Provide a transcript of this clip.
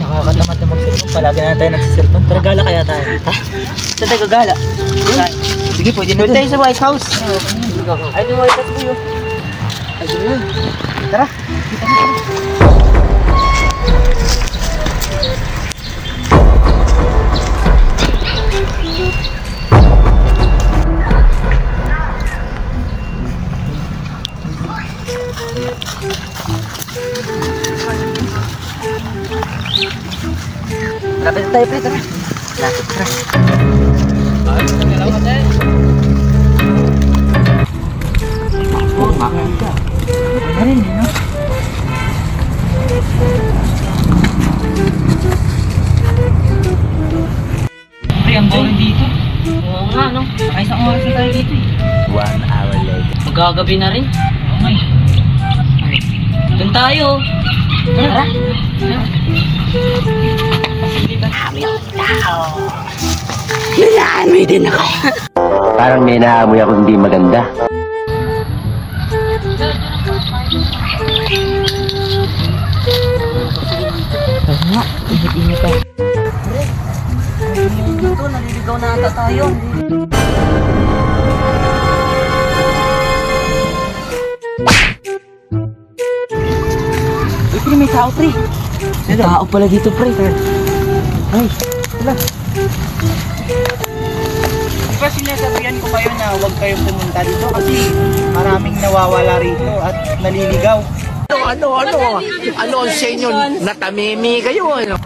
Nakakatamad na mag-cellphone. Palagi na tayo nagsiselfone. Tara, gala kaya tayo. Ha? Saan tayo gagala? Sige, pwede na tayo sa White House. Ay, yung White House po yun. Ay, yun. Tara. Kita na. Lapit na tayo, pre. Tara. Lapit, tara. Ayos na nila ko tayo. Oo, makain ka. Ano rin, no? Pre, ang boring dito. Oo nga, no? Ay, isang oras na tayo dito, eh. 1 hour later. Magagabi na rin. Oo nga, eh. Doon tayo. Tara. Naamoy din ako. Parang may naamoy ako hindi maganda. Tama, ingat-ingat tayo. Pre, dito, naliligaw na ata tayo. Uy, pre, may tao, pre. May tao pala dito, pre. Ay, wala. Diba sinasabihan ko kayo na huwag kayong pumunta dito kasi maraming nawawala rito at naliligaw. Ano ang sa inyo? Natamimi kayo, ano?